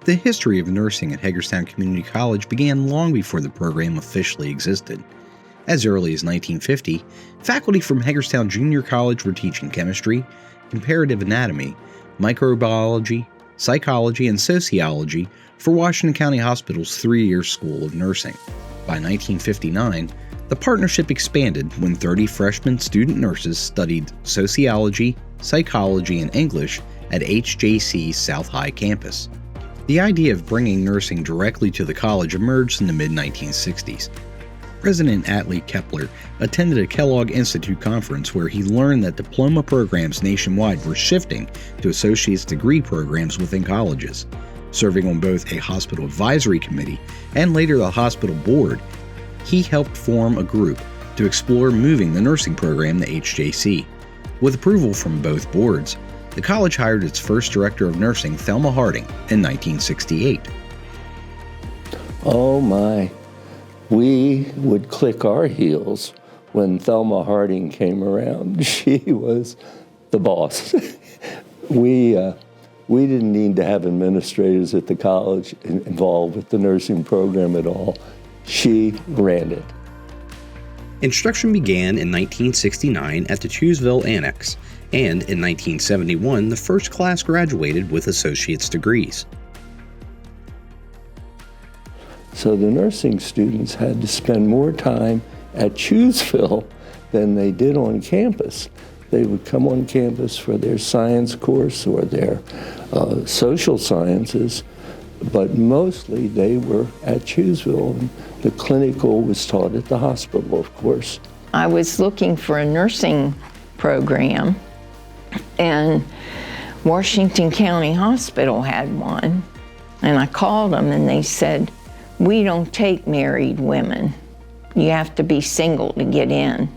The history of nursing at Hagerstown Community College began long before the program officially existed. As early as 1950, faculty from Hagerstown Junior College were teaching chemistry, comparative anatomy, microbiology, psychology, and sociology for Washington County Hospital's 3-year School of Nursing. By 1959, the partnership expanded when 30 freshman student nurses studied sociology, psychology, and English at HJC's South High campus. The idea of bringing nursing directly to the college emerged in the mid-1960s. President Atlee Kepler attended a Kellogg Institute conference where he learned that diploma programs nationwide were shifting to associate's degree programs within colleges. Serving on both a hospital advisory committee and later the hospital board, he helped form a group to explore moving the nursing program to HJC. With approval from both boards, the college hired its first director of nursing, Thelma Harding, in 1968. Oh my. We would click our heels when Thelma Harding came around. She was the boss. We didn't need to have administrators at the college involved with the nursing program at all. She ran it. Instruction began in 1969 at the Chewsville Annex, and in 1971 the first class graduated with associate's degrees. So the nursing students had to spend more time at Chewsville than they did on campus. They would come on campus for their science course or their social sciences, but mostly they were at Chewsville. And the clinical was taught at the hospital, of course. I was looking for a nursing program, and Washington County Hospital had one. And I called them and they said, "We don't take married women. You have to be single to get in."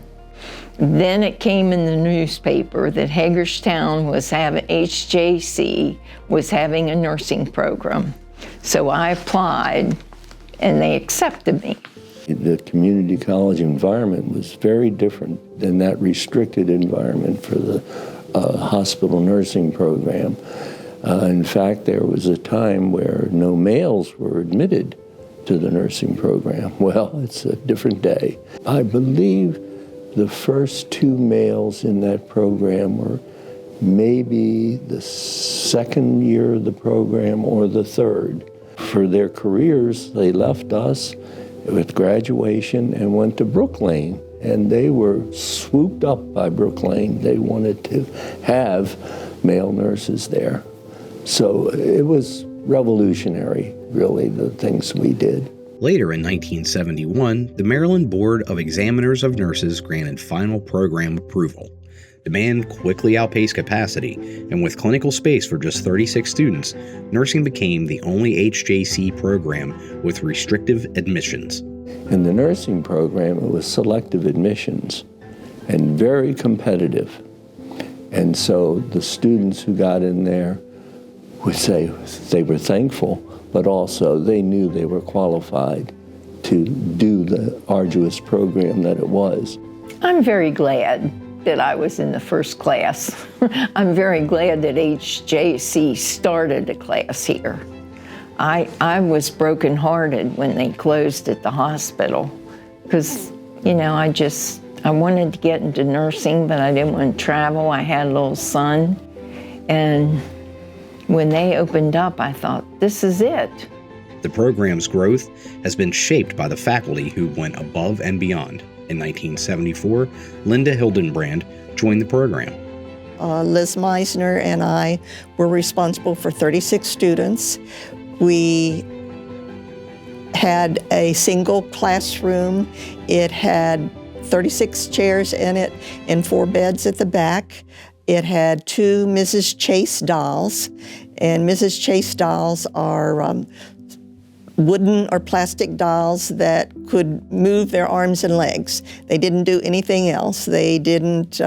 Then it came in the newspaper that Hagerstown was having, HJC was having a nursing program. So I applied and they accepted me. The community college environment was very different than that restricted environment for the hospital nursing program. In fact, there was a time where no males were admitted to the nursing program. Well, it's a different day. I believe the first 2 males in that program were maybe the second year of the program or the third. For their careers, they left us with graduation and went to Brooklane, and they were swooped up by Brooklane. They wanted to have male nurses there. So it was revolutionary, really, the things we did. Later in 1971, the Maryland Board of Examiners of Nurses granted final program approval. Demand quickly outpaced capacity, and with clinical space for just 36 students, nursing became the only HJC program with restrictive admissions. In the nursing program, it was selective admissions and very competitive. And so the students who got in there would say they were thankful, but also they knew they were qualified to do the arduous program that it was. I'm very glad that I was in the first class. I'm very glad that HJC started a class here. I was brokenhearted when they closed at the hospital because, I wanted to get into nursing, but I didn't want to travel. I had a little son. And when they opened up, I thought, this is it. The program's growth has been shaped by the faculty who went above and beyond. In 1974, Linda Hildenbrand joined the program. Liz Meisner and I were responsible for 36 students. We had a single classroom. It had 36 chairs in it and 4 beds at the back. It had 2 Mrs. Chase dolls, and Mrs. Chase dolls are wooden or plastic dolls that could move their arms and legs. They didn't do anything else. They didn't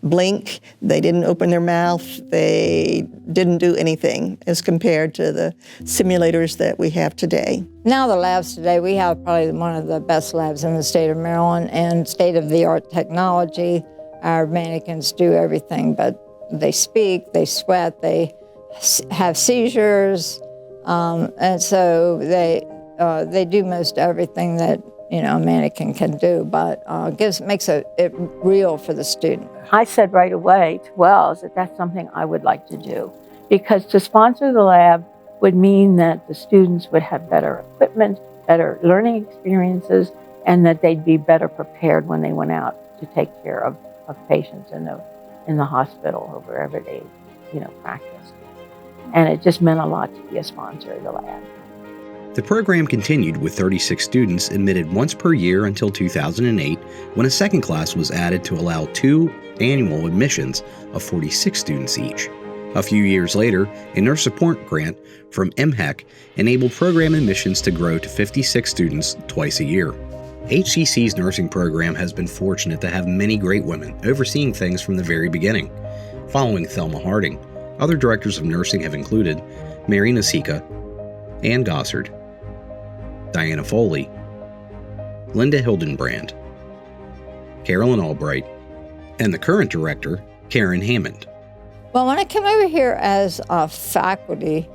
blink. They didn't open their mouth. They didn't do anything as compared to the simulators that we have today. Now the labs today, we have probably one of the best labs in the state of Maryland and state-of-the-art technology. Our mannequins do everything, but they speak, they sweat, they have seizures. And so they do most everything that a mannequin can do, but makes it real for the student. I said right away to Wells that that's something I would like to do, because to sponsor the lab would mean that the students would have better equipment, better learning experiences, and that they'd be better prepared when they went out to take care of patients in the hospital or wherever they practiced. And it just meant a lot to be a sponsor of the lab. The program continued with 36 students admitted once per year until 2008, when a second class was added to allow 2 annual admissions of 46 students each. A few years later, a nurse support grant from MHEC enabled program admissions to grow to 56 students twice a year. HCC's nursing program has been fortunate to have many great women overseeing things from the very beginning. Following Thelma Harding, other directors of nursing have included Mary Nasika, Ann Gossard, Diana Foley, Linda Hildenbrand, Carolyn Albright, and the current director, Karen Hammond. Well, when I came over here as a faculty,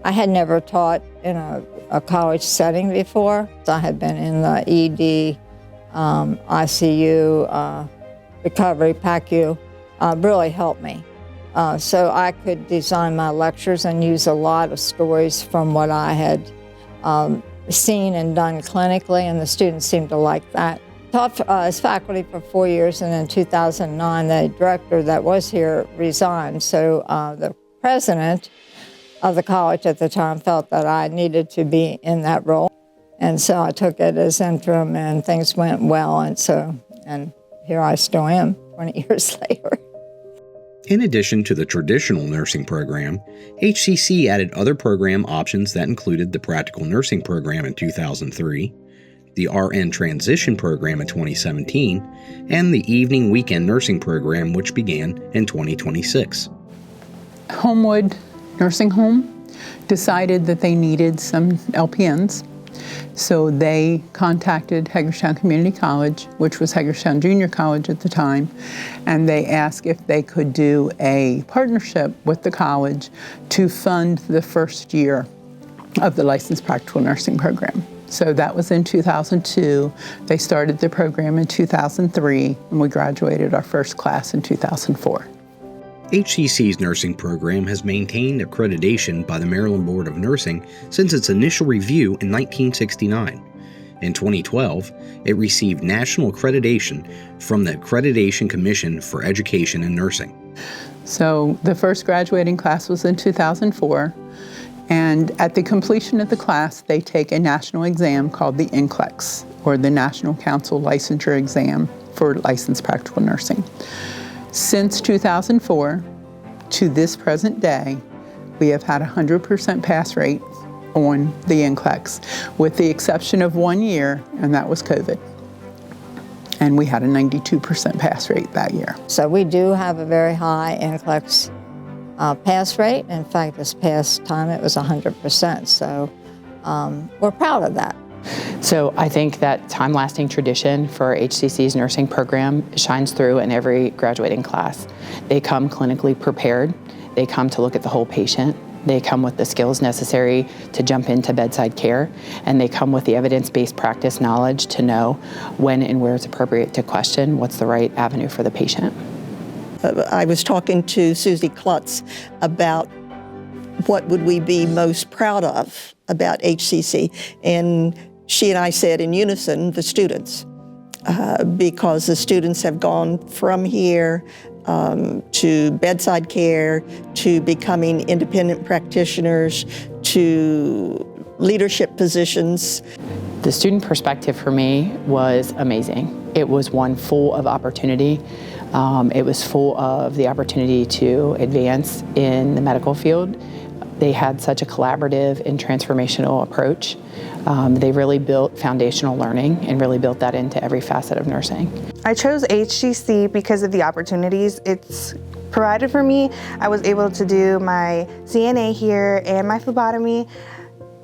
I had never taught in a college setting before. I had been in the ED, ICU, recovery, PACU, really helped me. So I could design my lectures and use a lot of stories from what I had seen and done clinically, and the students seemed to like that. Taught as faculty for 4 years, and in 2009, the director that was here resigned. So the president of the college at the time felt that I needed to be in that role. And so I took it as interim, and things went well, and here I still am 20 years later. In addition to the traditional nursing program, HCC added other program options that included the Practical Nursing Program in 2003, the RN Transition Program in 2017, and the Evening Weekend Nursing Program, which began in 2026. Homewood Nursing Home decided that they needed some LPNs, so they contacted Hagerstown Community College, which was Hagerstown Junior College at the time, and they asked if they could do a partnership with the college to fund the first year of the Licensed Practical Nursing Program. So that was in 2002. They started the program in 2003, and we graduated our first class in 2004. HCC's nursing program has maintained accreditation by the Maryland Board of Nursing since its initial review in 1969. In 2012, it received national accreditation from the Accreditation Commission for Education in Nursing. So the first graduating class was in 2004, and at the completion of the class, they take a national exam called the NCLEX, or the National Council Licensure Exam for Licensed Practical Nursing. Since 2004 to this present day, we have had a 100% pass rate on the NCLEX, with the exception of 1 year, and that was COVID. And we had a 92% pass rate that year. So we do have a very high NCLEX pass rate. In fact, this past time it was 100%, so we're proud of that. So I think that time-lasting tradition for HCC's nursing program shines through in every graduating class. They come clinically prepared. They come to look at the whole patient. They come with the skills necessary to jump into bedside care, and they come with the evidence-based practice knowledge to know when and where it's appropriate to question what's the right avenue for the patient. I was talking to Susie Klutz about what would we be most proud of about HCC, and she and I said in unison, the students, because the students have gone from here to bedside care, to becoming independent practitioners, to leadership positions. The student perspective for me was amazing. It was one full of opportunity. It was full of the opportunity to advance in the medical field. They had such a collaborative and transformational approach. They really built foundational learning and really built that into every facet of nursing. I chose HCC because of the opportunities it's provided for me. I was able to do my CNA here and my phlebotomy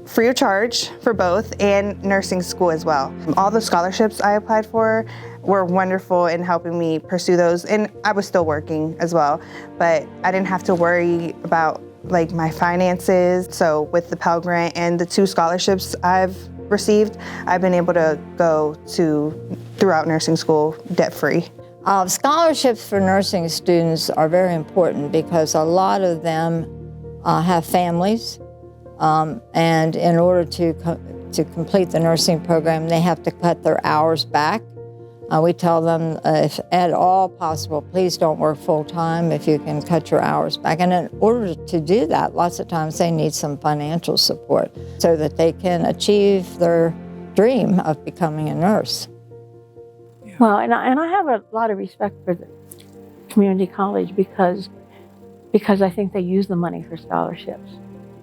free of charge for both, and nursing school as well. All the scholarships I applied for were wonderful in helping me pursue those, and I was still working as well, but I didn't have to worry about like my finances. So with the Pell Grant and the 2 scholarships I've received, I've been able to go throughout nursing school debt-free. Scholarships for nursing students are very important because a lot of them have families, and in order to complete the nursing program, they have to cut their hours back. We tell them, if at all possible, please don't work full-time if you can cut your hours back. And in order to do that, lots of times they need some financial support so that they can achieve their dream of becoming a nurse. Well, and I have a lot of respect for the community college because I think they use the money for scholarships,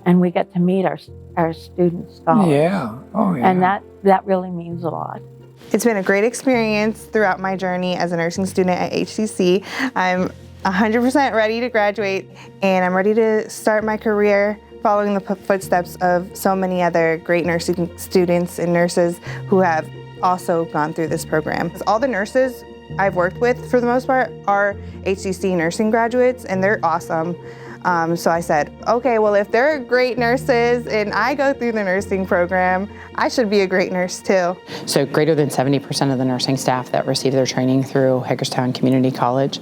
and we get to meet our student scholars. Yeah. Oh, yeah. And that really means a lot. It's been a great experience throughout my journey as a nursing student at HCC. I'm 100% ready to graduate, and I'm ready to start my career following the footsteps of so many other great nursing students and nurses who have also gone through this program. All the nurses I've worked with, for the most part, are HCC nursing graduates, and they're awesome. So I said, okay, well, if they're great nurses and I go through the nursing program, I should be a great nurse too. So greater than 70% of the nursing staff that receive their training through Hagerstown Community College,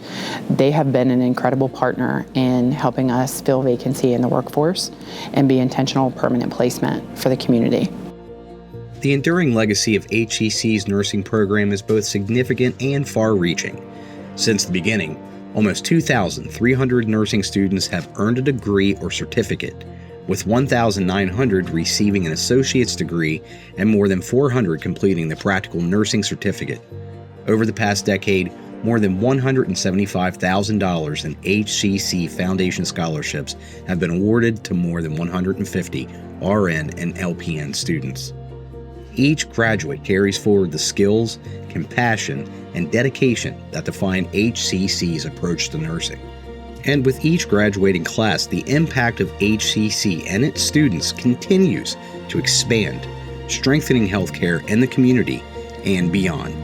they have been an incredible partner in helping us fill vacancy in the workforce and be intentional permanent placement for the community. The enduring legacy of HCC's nursing program is both significant and far-reaching. Since the beginning, almost 2,300 nursing students have earned a degree or certificate, with 1,900 receiving an associate's degree and more than 400 completing the practical nursing certificate. Over the past decade, more than $175,000 in HCC Foundation scholarships have been awarded to more than 150 RN and LPN students. Each graduate carries forward the skills, compassion, and dedication that define HCC's approach to nursing. And with each graduating class, the impact of HCC and its students continues to expand, strengthening healthcare in the community and beyond.